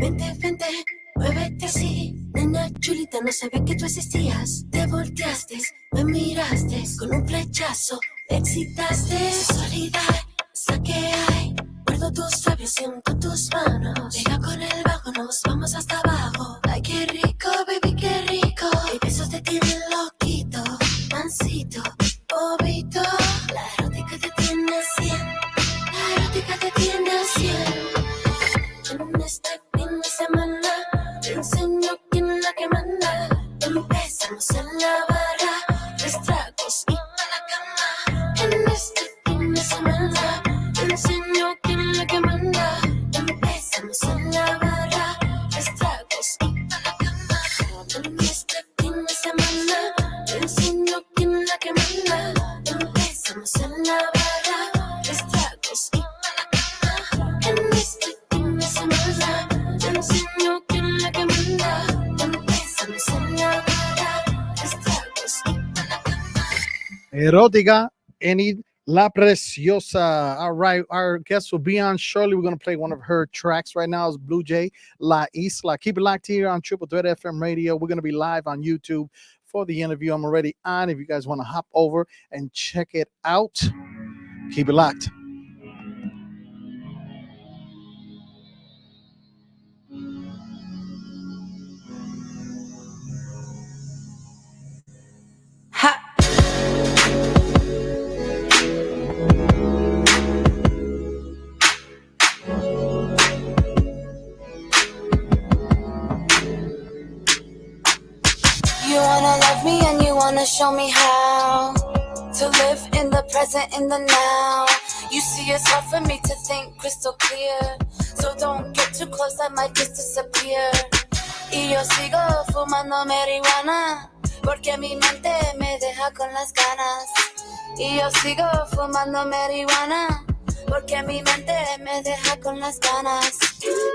Vente, vente, muévete así. Nena chulita, no sabía que tú existías. Te volteaste, me miraste. Con un flechazo, me excitaste. Sensualidad, esa que hay. Guardo tus labios, siento tus manos. Llega con el bajo, nos vamos hasta abajo. Ay, qué rico, baby, qué rico. Hay besos de ti bien loquito. Mansito, bobito. La erótica te tiene a 100. La erótica te tiene a 100. En este fin de semana te enseño quién es la que manda. Empezamos en la barra, tres tragos y a la cama. En este fin de semana te enseño quién es la que manda. Empezamos en la barra, tres tragos y a la cama. En este fin de semana te enseño quién es la que manda. Empezamos en la barra, tres tragos y a la cama. En este fin de semana te enseño quién es la que manda. Empezamos en la barra, tres tragos y a la cama. Erótica, Any La Preciosa. All right, our guest will be on shortly. We're going to play one of her tracks right now. It's Blujaae, La Isla. Keep it locked here on Triple Threat FM Radio. We're going to be live on YouTube for the interview. I'm already on. If you guys want to hop over and check it out, keep it locked. You wanna love me and you wanna show me how to live in the present, in the now. You see, it's hard for me to think crystal clear, so don't get too close, I might just disappear. Y yo sigo fumando marihuana, porque mi mente me deja con las ganas. Y yo sigo fumando marihuana, porque mi mente me deja con las ganas.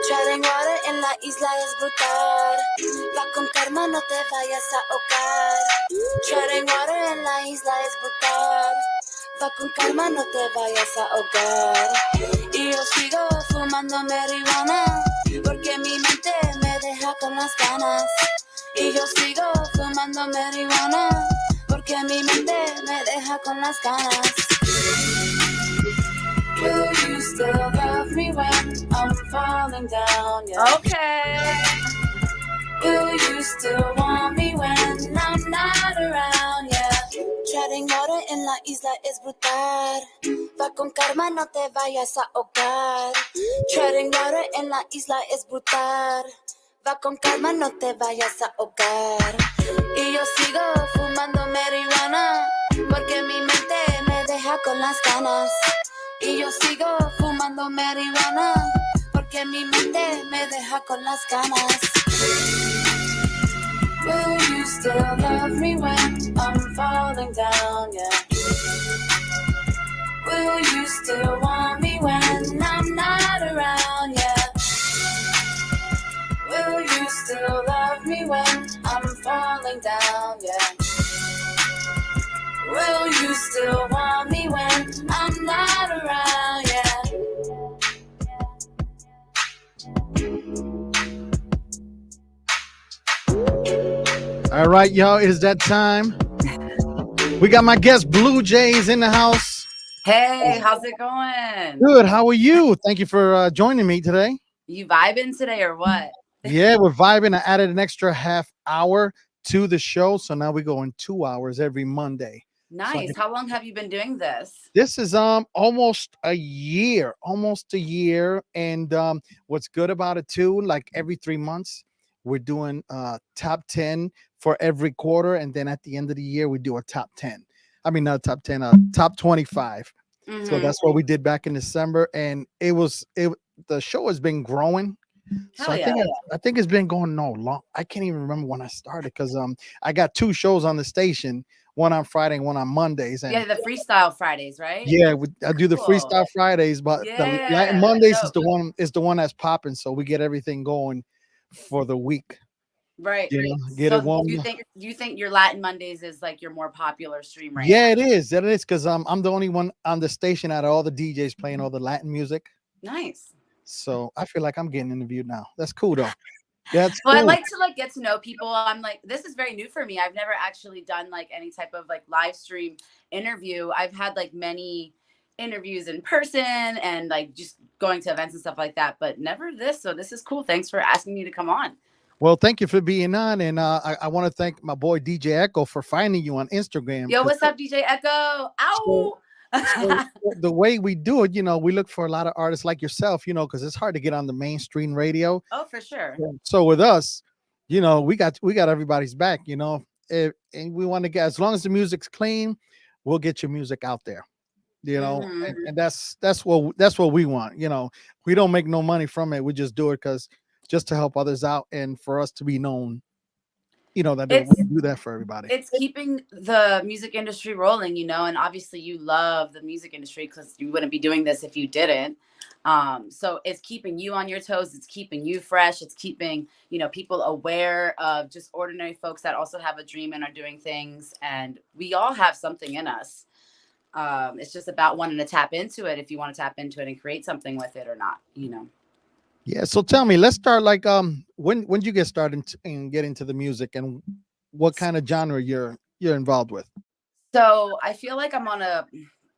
Treading water en la isla es brutal. Va con karma, no te vayas a ahogar. Treading water en la isla es brutal. Va con karma, no te vayas a ahogar. Y yo sigo fumando marihuana, porque mi mente me deja con las ganas. Y yo sigo fumando marihuana, porque mi mente me deja con las ganas. Will you still love me when I'm falling down? Yeah. Okay. Will you still want me when I'm not around? Yeah. Treading water en la isla es brutal. Va con karma, no te vayas a ahogar. Treading water en la isla es brutal. Va con calma, no te vayas a ahogar. Y yo sigo fumando marihuana, porque mi mente me deja con las ganas. Y yo sigo fumando marihuana, porque mi mente me deja con las ganas. Will you still love me when I'm falling down? Yeah. Will you still want me when I'm not around? Yeah. Will you still love me when I'm falling down? Yeah. Will you still want me when I'm not around? Yeah. All right, y'all, it is that time. We got my guest Blujaae in the house. Hey, how's it going? Good. How are you? Thank you for joining me today. You vibing today or what? Yeah, we're vibing. I added an extra half hour to the show, so now we go in 2 hours every Monday. Nice. So how long have you been doing this? This is almost a year, and what's good about it too, like every 3 months we're doing top 10 for every quarter, and then at the end of the year we do a top 10. I mean, not top 10, top 25. Mm-hmm. So that's what we did back in December, and the show has been growing. Hell So yeah. I think it's been going no long. I can't even remember when I started, because I got 2 shows on the station, one on Friday and one on Mondays. And yeah, the freestyle Fridays, right? yeah, I do the Cool. freestyle Fridays, but the Yeah, Latin Mondays dope. is the one that's popping. So we get everything going for the week. Right. You know, get So it one. do you think your Latin Mondays is like your more popular stream right Yeah, now? it is. That it is, because I'm the only one on the station out of all the DJs playing all the Latin music. Nice. So I feel like I'm getting interviewed now. That's cool though. That's Well, I cool. like to like get to know people. I'm like, this is very new for me. I've never actually done like any type of like live stream interview. I've had like many interviews in person and like just going to events and stuff like that, but never this. So this is cool. Thanks for asking me to come on. Well, thank you for being on, and I want to thank my boy DJ Echo for finding you on Instagram. Yo, what's up, DJ Echo? So, Ow! so the way we do it, we look for a lot of artists like yourself, because it's hard to get on the mainstream radio. Oh, for sure. Yeah. So with us, we got everybody's back. And we want to get, as long as the music's clean, we'll get your music out there. Mhm. And that's what we want. We don't make no money from it. We just do it because just to help others out and for us to be known. That we It's do that for everybody. it's keeping the music industry rolling, and obviously you love the music industry because you wouldn't be doing this if you didn't. So it's keeping you on your toes, it's keeping you fresh, it's keeping people aware of just ordinary folks that also have a dream and are doing things, and we all have something in us. It's just about wanting to tap into it, if you want to tap into it and create something with it or not. Yeah. So tell me, let's start like when you get started and get into the music and what kind of genre you're involved with. So I feel like I'm on a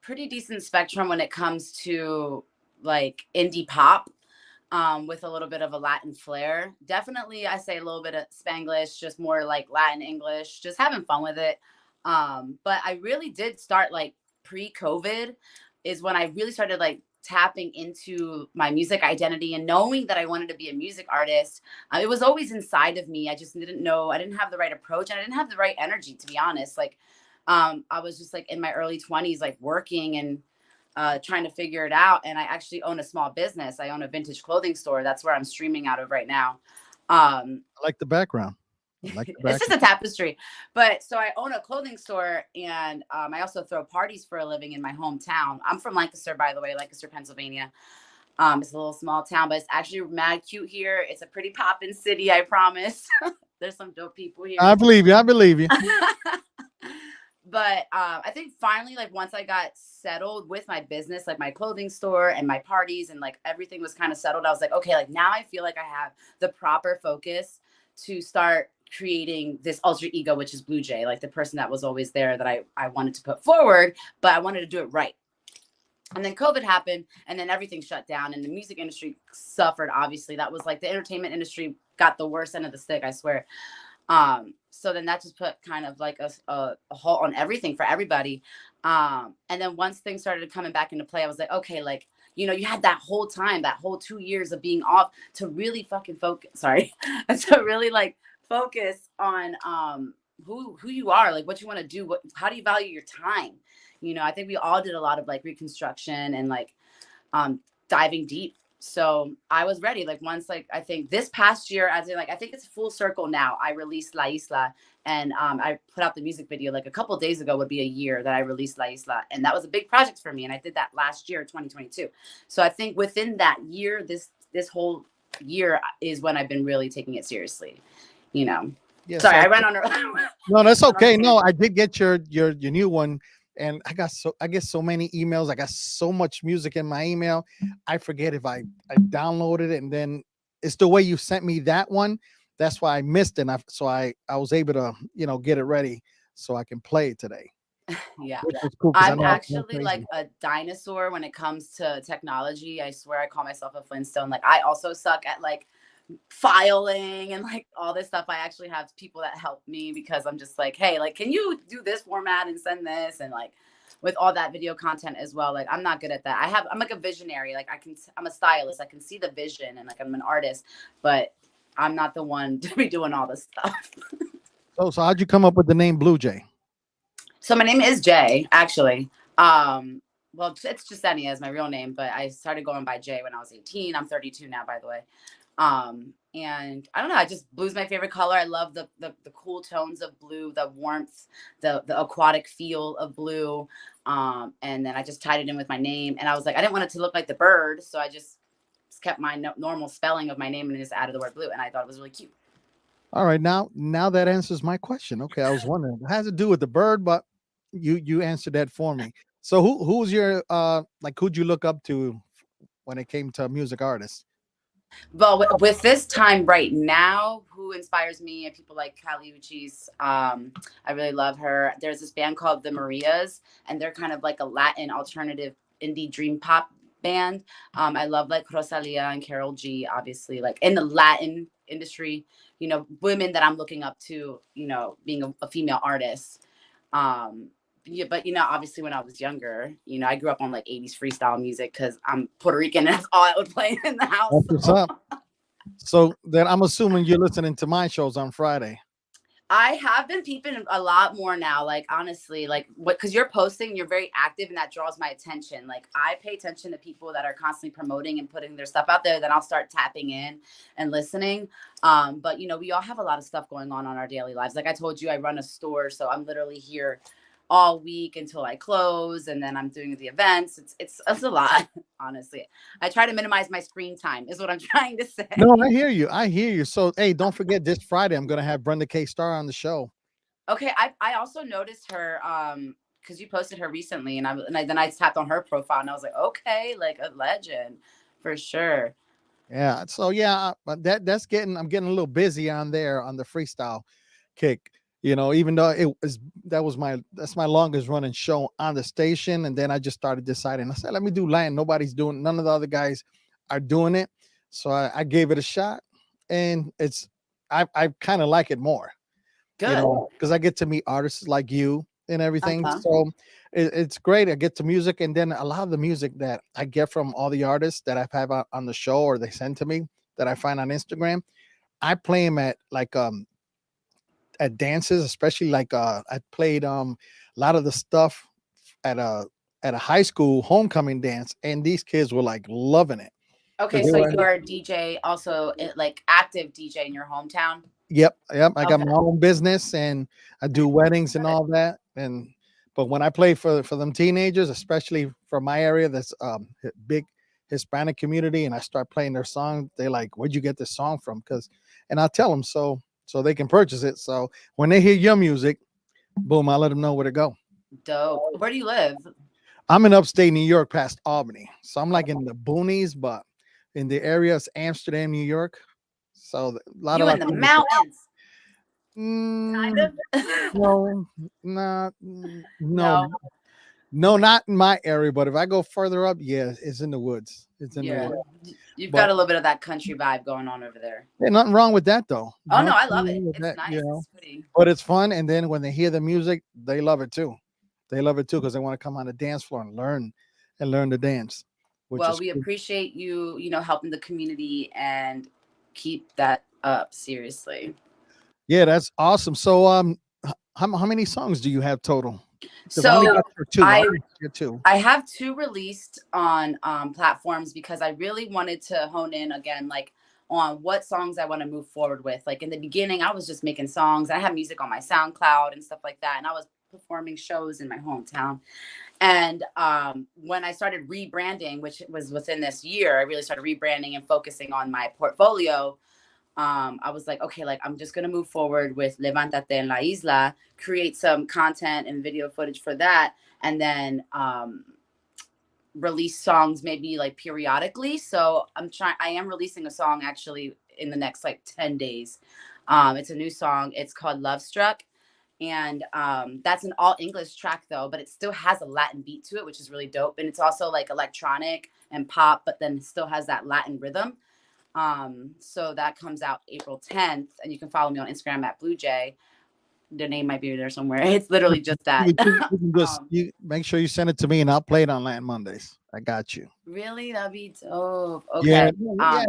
pretty decent spectrum when it comes to like indie pop, with a little bit of a Latin flair. Definitely, I say a little bit of Spanglish, just more like Latin English, just having fun with it. But I really did start like pre-COVID is when I really started like tapping into my music identity and knowing that I wanted to be a music artist. It was always inside of me. I just didn't know. I didn't have the right approach and I didn't have the right energy, to be honest. Like, I was just like in my early 20s, like working and trying to figure it out. And I actually own a small business. I own a vintage clothing store. That's where I'm streaming out of right now. I like the background. It's just a tapestry. But so I own a clothing store, and I also throw parties for a living in my hometown. I'm from Lancaster, by the way, Lancaster, Pennsylvania. It's a little small town, but it's actually mad cute here. It's a pretty poppin' city, I promise. There's some dope people here. I believe you. I believe you. But I think finally, like once I got settled with my business, like my clothing store and my parties and like everything was kind of settled, I was like, okay, like now I feel like I have the proper focus to start creating this alter ego, which is Blujaae, like the person that was always there that I wanted to put forward, but I wanted to do it right. And then COVID happened, and then everything shut down, and the music industry suffered. Obviously, that was like the entertainment industry got the worst end of the stick, I swear. So then that just put kind of like a halt on everything for everybody. And then once things started coming back into play, I was like, okay, like, you had that whole time, that whole 2 years of being off to really fucking focus. Sorry. To really like focus on who you are, like what you want to do, how do you value your time? I think we all did a lot of like reconstruction and like diving deep. So I was ready. Like once, like I think this past year, as in like I think it's full circle now. I released La Isla, and I put out the music video like a couple of days ago. Would be a year that I released La Isla, and that was a big project for me. And I did that last year, 2022. So I think within that year, this whole year is when I've been really taking it seriously. Yes, Sorry, I ran on. No, that's okay. No, I did get your new one, and I get so many emails. I got so much music in my email. I forget if I downloaded it, and then it's the way you sent me that one. That's why I missed it. I was able to get it ready so I can play it today. Yeah, Which is cool 'cause I I'm know I'm actually crazy. like a dinosaur when it comes to technology. I swear I call myself a Flintstone. Like I also suck at like filing and like all this stuff. I actually have people that help me because I'm just like, hey, like, can you do this format and send this? And like with all that video content as well, like I'm not good at that. I'm like a visionary. Like I'm a stylist. I can see the vision and like I'm an artist, but I'm not the one to be doing all this stuff. So how'd you come up with the name Blujaae? So my name is Jay, actually. Well, it's Jasenia is my real name, but I started going by Jay when I was 18. I'm 32 now, by the way. And I don't know, blue's my favorite color. I love the cool tones of blue, the warmth, the aquatic feel of blue. And then I just tied it in with my name, and I was like, I didn't want it to look like the bird, so I just kept my normal spelling of my name and just added the word blue, and I thought it was really cute. All right, now that answers my question. Okay, I was wondering. It has to do with the bird, but you answered that for me. So who's your like who'd you look up to when it came to music artists? But with this time right now, who inspires me and people like Kali Uchis, I really love her. There's this band called The Marias, and they're kind of like a Latin alternative indie dream pop band. I love like Rosalia and Carol G, obviously, like in the Latin industry, women that I'm looking up to, being a female artist. Yeah, but obviously when I was younger, I grew up on like 80s freestyle music because I'm Puerto Rican and that's all I would play in the house. That's what's up. So then I'm assuming you're listening to my shows on Friday. I have been peeping a lot more now, like honestly, like because you're posting, you're very active, and that draws my attention. Like I pay attention to people that are constantly promoting and putting their stuff out there. Then I'll start tapping in and listening. But we all have a lot of stuff going on our daily lives. Like I told you, I run a store, so I'm literally here all week until I close, and then I'm doing the events. It's a lot, honestly. I try to minimize my screen time, is what I'm trying to say. No, I hear you. I hear you. So hey, don't forget this Friday I'm gonna have Brenda K. Star on the show. Okay, I also noticed her because you posted her recently, and then I tapped on her profile, and I was like, okay, like a legend for sure. Yeah. So yeah, but I'm getting a little busy on there on the freestyle kick. Even though that's my longest running show on the station, and then I just started deciding. I said, let me do Latin. None of the other guys are doing it, so I gave it a shot, and I kind of like it more. Good. Because I get to meet artists like you and everything. Uh-huh. So it's great. I get to music, and then a lot of the music that I get from all the artists that I've had on the show or they send to me that I find on Instagram, I play them at dances, especially like I played a lot of the stuff at a high school homecoming dance, and these kids were like loving it. Okay, so you're a DJ, also like active DJ in your hometown. Yep. I got my own business, and I do weddings and all that. But when I play for them teenagers, especially from my area, that's big Hispanic community, and I start playing their song, they like, where'd you get this song from? And I tell them so they can purchase it. So when they hear your music, boom, I let them know where to go. Dope. Where do you live? I'm in upstate New York, past Albany, so I'm like in the boonies, but in the areas Amsterdam, New York. So a lot you of in the mountains. Kind of. No, not in my area. But if I go further up, yeah, it's in the woods. It's in the woods. You've got a little bit of that country vibe going on over there. There's nothing wrong with that, though. Oh no, I love it. It's nice. It's pretty. But it's fun, and then when they hear the music, they love it too. They love it too because they want to come on the dance floor and learn to dance. Well, we appreciate you, helping the community and keep that up. Seriously. Yeah, that's awesome. So, how many songs do you have total? So two. I have 2 released on platforms because I really wanted to hone in again, like on what songs I want to move forward with. Like in the beginning, I was just making songs. I had music on my SoundCloud and stuff like that, and I was performing shows in my hometown. And when I started rebranding, which was within this year, I really started rebranding and focusing on my portfolio. I was like, okay, like I'm just gonna move forward with Levantate en la Isla, create some content and video footage for that, and then release songs maybe like periodically. So I am releasing a song actually in the next like 10 days. It's a new song. It's called Love Struck. And that's an all English track though, but it still has a Latin beat to it, which is really dope. And it's also like electronic and pop, but then still has that Latin rhythm. So that comes out April 10th, and you can follow me on Instagram at Blujaae. The name might be there somewhere. It's literally just that. You make sure you send it to me, and I'll play it on Latin Mondays. I got you. Really? That'd be dope. Okay.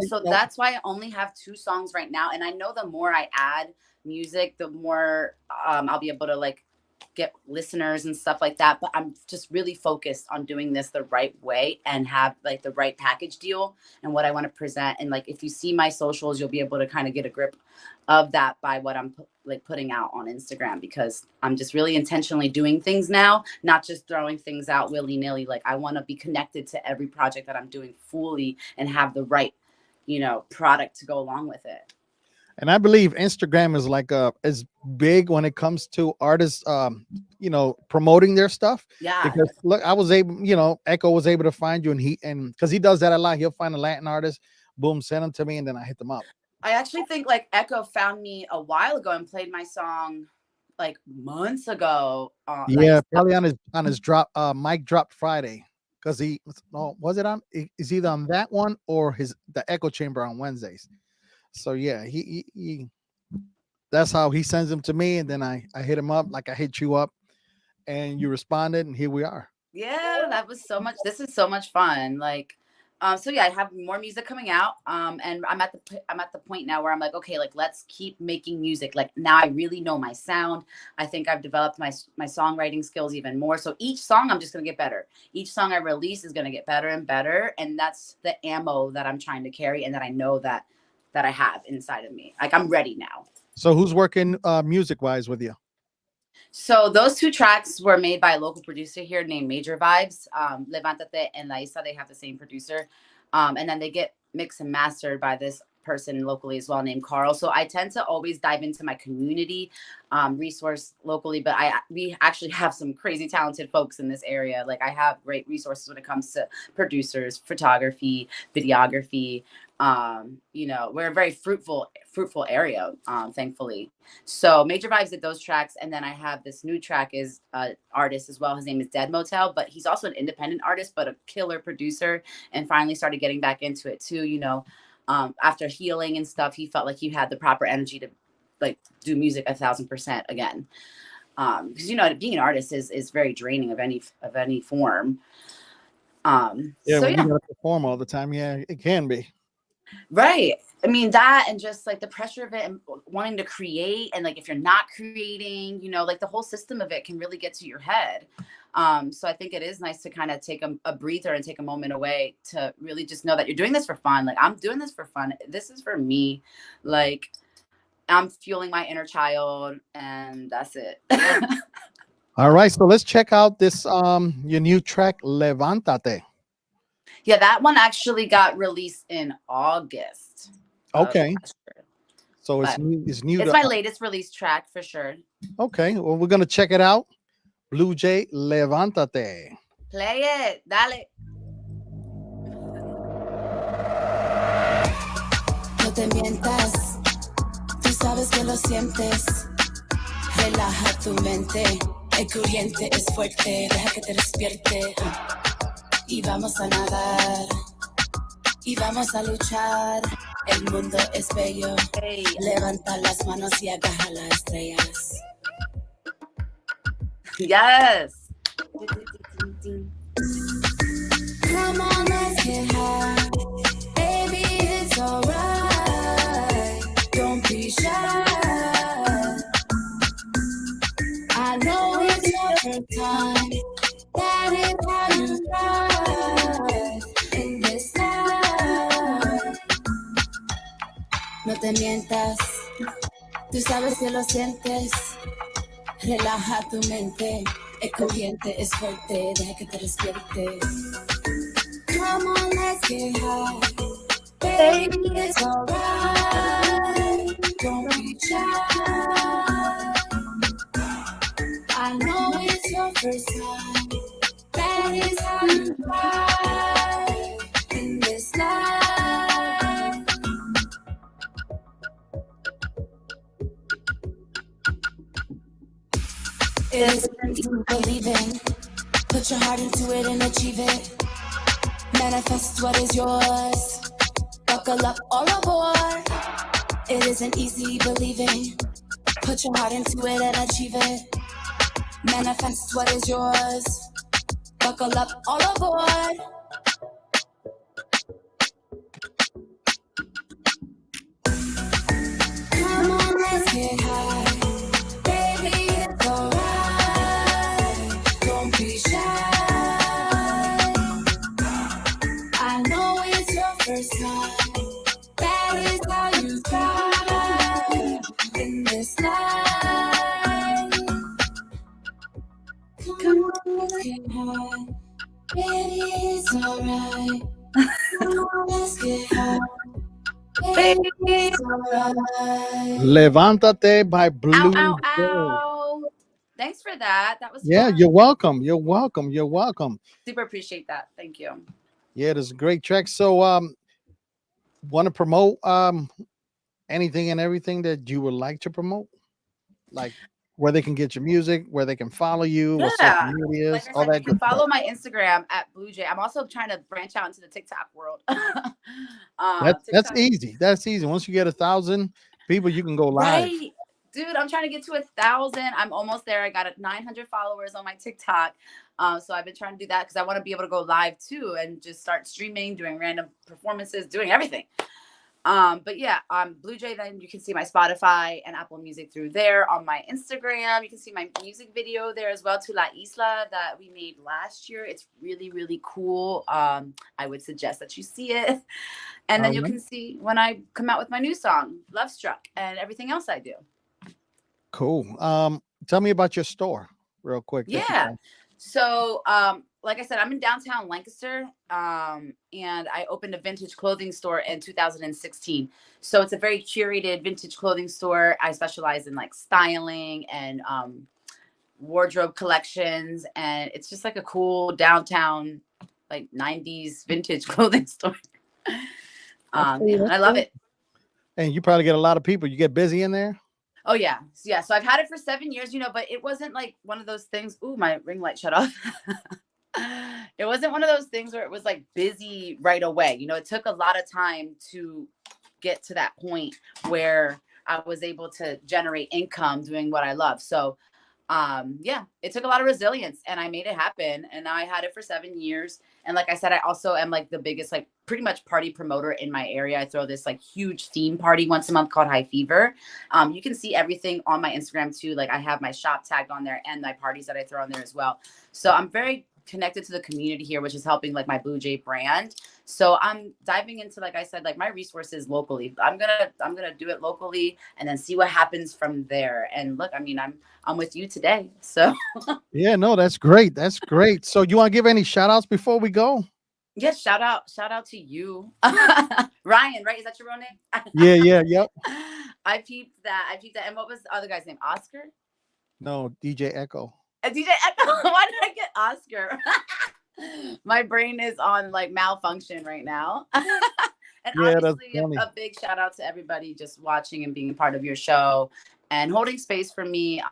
So that's why I only have 2 songs right now. And I know the more I add music, the more I'll be able to like get listeners and stuff like that. But I'm just really focused on doing this the right way and have like the right package deal and what I want to present. And like, if you see my socials, you'll be able to kind of get a grip of that by what I'm like putting out on Instagram, because I'm just really intentionally doing things now, not just throwing things out willy-nilly. Like I want to be connected to every project that I'm doing fully and have the right, product to go along with it. And I believe Instagram is like is big when it comes to artists, promoting their stuff. Yeah. Because look, I was able, Echo was able to find you, and because he does that a lot, he'll find a Latin artist, boom, send them to me, and then I hit them up. I actually think like Echo found me a while ago and played my song like months ago. Yeah, probably on his drop, mic drop Friday, because was it on? Is either on that one or the Echo Chamber on Wednesdays. So yeah, he that's how he sends them to me, and then I hit him up like I hit you up, and you responded, and here we are. Yeah, that was so much. This is so much fun. Like, so yeah, I have more music coming out. And I'm at the point now where I'm like, okay, like let's keep making music. Like now I really know my sound. I think I've developed my songwriting skills even more. So each song I'm just gonna get better. Each song I release is gonna get better and better. And that's the ammo that I'm trying to carry and that I know that I have inside of me. Like I'm ready now. So who's working music wise with you? So those two tracks were made by a local producer here named Major Vibes. Levantate and La Isa, they have the same producer. And then they get mixed and mastered by this person locally as well named Carl. So I tend to always dive into my community resource locally, but we actually have some crazy talented folks in this area. Like I have great resources when it comes to producers, photography, videography. We're a very fruitful area, thankfully. So Major Vibes did those tracks, and then I have this new track is artist as well. His name is Dead Motel, but he's also an independent artist, but a killer producer, and finally started getting back into it too. After healing and stuff, he felt like he had the proper energy to like do music 1,000% again. Because being an artist is very draining of any form. When you gotta perform all the time, yeah, it can be. Right. I mean, that and just like the pressure of it and wanting to create. And like, if you're not creating, like the whole system of it can really get to your head. So I think it is nice to kind of take a breather and take a moment away to really just know that you're doing this for fun. Like I'm doing this for fun. This is for me. Like I'm fueling my inner child and that's it. All right. So let's check out this, your new track, Levantate. Yeah, that one actually got released in August. Okay. So it's new. It's my latest release track for sure. Okay. Well, we're going to check it out. Blujaae, Levántate. Play it. Dale. No te mientas. Tú sabes que lo sientes. Relaja tu mente. El corriente es fuerte. Deja que te despierte. Y vamos a nadar, y vamos a luchar. El mundo es bello. Hey. Levanta las manos y agarra las estrellas. Yes. Come on, let's get high. Baby, it's alright. Don't be shy. I know it's your first time. That is how you thrive in this life. No te mientas, tú sabes que lo sientes. Relaja tu mente, el corriente es fuerte, deja que te despierte. Come on, let's get high. Baby, it's alright. Don't be shy. I know it's your first time. That is how you thrive in this life. It is easy believing. Put your heart into it and achieve it. Manifest what is yours. Buckle up, all aboard. It isn't easy believing. Put your heart into it and achieve it. Manifest what is yours. Buckle up, all aboard. Come on, let's get high. Baby, it's alright. Don't be shy. I know it's your first time. That is how you thrive in this life. Come on, let's get high. Baby, it's alright. Come on, let's get high. Peace. Levántate by Ow, Blue ow, Jay. ow. Thanks for that. That was Yeah, fun. you're welcome. You're welcome. You're welcome. Super appreciate that. Thank you. Yeah, this is a great track. So want to promote anything and everything that you would like to promote? Like where they can get your music, where they can follow you, what social Yeah. medias, Like I all said, you that can good stuff. follow my Instagram at BlueJay. I'm also trying to branch out into the TikTok world. That's TikTok. easy. That's easy. Once you get 1,000 people, you can go live. Right. Dude, I'm trying to get to 1,000. I'm almost there. I got 900 followers on my TikTok. So I've been trying to do that because I want to be able to go live too and just start streaming, doing random performances, doing everything. But yeah, BlueJay, then you can see my Spotify and Apple Music through there. On my Instagram, you can see my music video there as well, to La Isla, that we made last year. It's really, really cool. I would suggest that you see it. And then All you right. can see when I come out with my new song, Love Struck, and everything else I do. Cool. Tell me about your store real quick that you Yeah. got. So, like I said, I'm in downtown Lancaster, and I opened a vintage clothing store in 2016. So it's a very curated vintage clothing store. I specialize in like styling and wardrobe collections, and it's just like a cool downtown, like 90s vintage clothing store. That's cool. Yeah, and That's I love cool. it. And you probably get a lot of people. You get busy in there. Oh yeah, yeah. So I've had it for 7 years, but it wasn't like one of those things. Ooh, my ring light shut off. It wasn't one of those things where it was like busy right away. It took a lot of time to get to that point where I was able to generate income doing what I love. So yeah, it took a lot of resilience, and I made it happen, and I had it for 7 years. And like I said, I also am like the biggest, like pretty much party promoter in my area. I throw this like huge theme party once a month called High Fever. You can see everything on my Instagram too. Like I have my shop tagged on there and my parties that I throw on there as well. So I'm very connected to the community here, which is helping like my BlueJay brand. So I'm diving into, like I said, like my resources locally. I'm gonna do it locally and then see what happens from there. And look, I mean, I'm with you today. So Yeah, no, that's great. That's great. So you want to give any shout outs before we go? yes, shout out to you. Ryan, right? Is that your real name? Yeah, yeah, yep. I peeped that. And what was the other guy's name? Oscar? No, DJ Echo. DJ Echo. Why did I get Oscar? My brain is on like malfunction right now. And Yeah, that's obviously funny. a big shout out to everybody just watching and being a part of your show and holding space for me.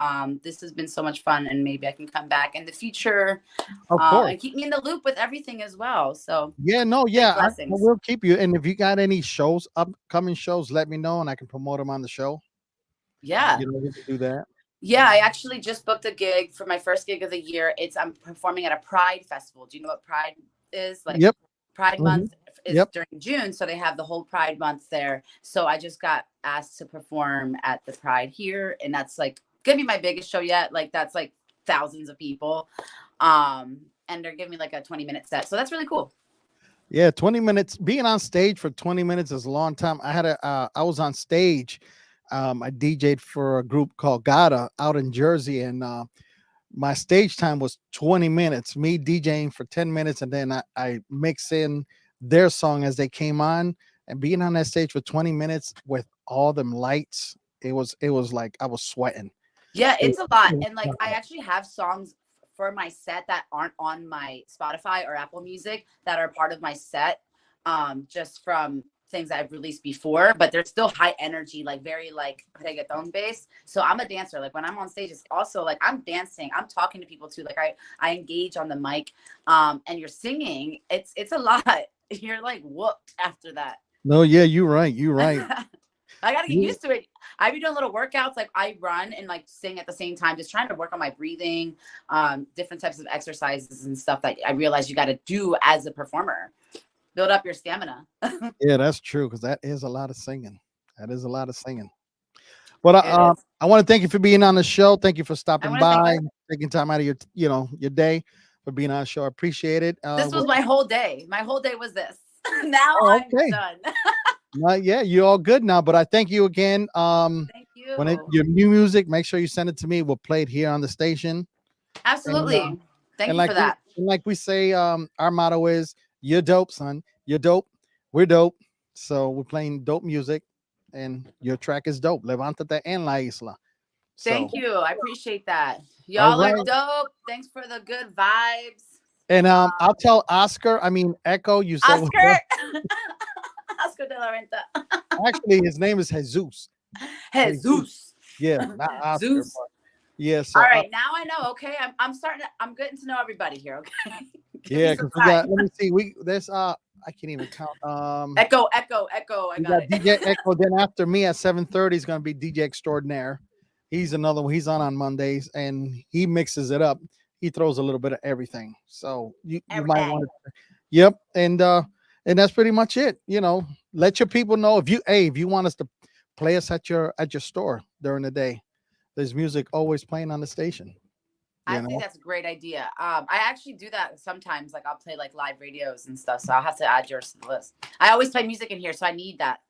This has been so much fun, and maybe I can come back in the future Of course. and keep me in the loop with everything as well. So Yeah, no, big yeah, I blessings. will keep you. And if you got any shows, upcoming shows, let me know and I can promote them on the show. Yeah. We can do that. Yeah, I actually just booked a gig for my first gig of the year. I'm performing at a Pride festival. Do you know what Pride is? Like Yep. Pride Month is Yep. during June, so they have the whole Pride Month there. So I just got asked to perform at the Pride here, and that's like gonna be my biggest show yet. Like that's like thousands of people, and they're giving me like a 20-minute set. So that's really cool. Yeah, 20 minutes. Being on stage for 20 minutes is a long time. I was on stage. I DJ'd for a group called Gada out in Jersey, and my stage time was 20 minutes. Me DJing for 10 minutes, and then I mix in their song as they came on. And being on that stage for 20 minutes with all them lights, it was like I was sweating. Yeah, It it's a lot. was And like I actually have songs for my set that aren't on my Spotify or Apple Music that are part of my set, just from things I've released before, but they're still high energy, like very like reggaeton based. So I'm a dancer. Like when I'm on stage, it's also like I'm dancing, I'm talking to people too. Like I engage on the mic, and you're singing. It's a lot. You're like whooped after that. No, yeah, you're right. You're right. I gotta get You- used to it. I be doing little workouts, like I run and like sing at the same time, just trying to work on my breathing, different types of exercises and stuff that I realize you got to do as a performer. Build up your stamina. Yeah, that's true because that is a lot of singing. That is a lot of singing. But It is. I want to thank you for being on the show. Thank you for I stopping want to thank by, you. taking time out of your day for being on the show. I appreciate it. This was my whole day. My whole day was this. Now Oh, I'm okay. done. Yeah, you're all good now. But I thank you again. Thank you. Your new music, make sure you send it to me. We'll play it here on the station. Absolutely. Thank And you for that. like we say, our motto is "You're dope, son. You're dope. We're dope. So we're playing dope music, and your track is dope. Levántate en la isla. Thank So, you. I appreciate that. all Y'all are right. dope. Thanks for the good vibes. And I'll tell Oscar. I mean Echo. You said what's Oscar. up? Oscar de la Renta. Actually, his name is Jesus. Jesus. Yeah, not Oscar. Zeus. But yeah. So All right, now I know. Okay, I'm starting. I'm getting to know everybody here. Okay. Give me yeah, some because we got. time. Let me see. There's I can't even count. Echo. I We got got it. DJ Echo. Then after me at 7:30 is gonna be DJ Extraordinaire. He's another one. He's on Mondays, and he mixes it up. He throws a little bit of everything. So you Every might day. want to. Yep, and that's pretty much it. You know, let your people know if you want us to play us at your store during the day. There's music always playing on the station. I think that's a great idea. I actually do that sometimes. Like I'll play like live radios and stuff. So I'll have to add yours to the list. I always play music in here, so I need that.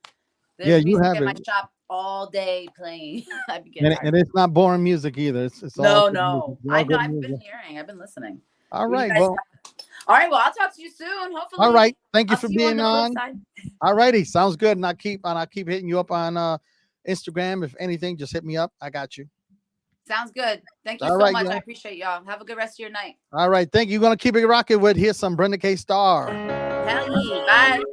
There's Yeah, you music have in my it. shop all day playing. I'd be getting tired. And it's not boring music either. It's all good music. It's all I know. good I've music. been hearing. I've been listening. All You right. guys Well, all right. Well, I'll talk to you soon. Hopefully. all right. Thank you I'll for see you being on. on. The flip side. All righty. Sounds good. And I'll keep hitting you up on Instagram. If anything, just hit me up. I got you. Sounds good. Thank you All so right, much. y'all. I appreciate y'all. Have a good rest of your night. All right. Thank you. You're gonna keep it rocking with here's some Brenda K. Star. Hell yeah. Bye.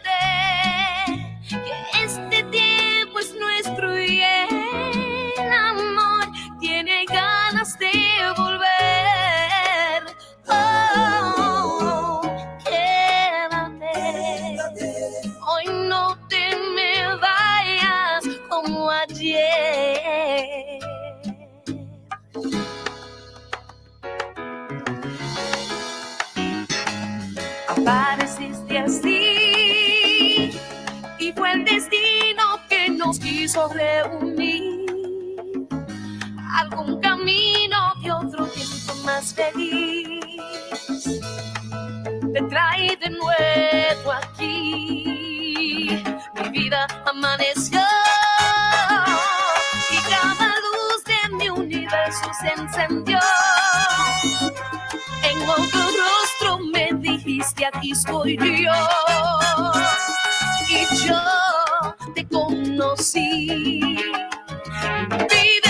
Quédate, que este tiempo es nuestro y el amor tiene ganas de volver. Oh, quédate, hoy no te me vayas como ayer. Apareciste así y fue el destino que nos quiso reunir. Algún camino que otro tiempo más feliz te trae de nuevo aquí. Mi vida amaneció y cada luz de mi universo se encendió. En otro rostro me dijiste aquí estoy yo y yo te conocí. Vida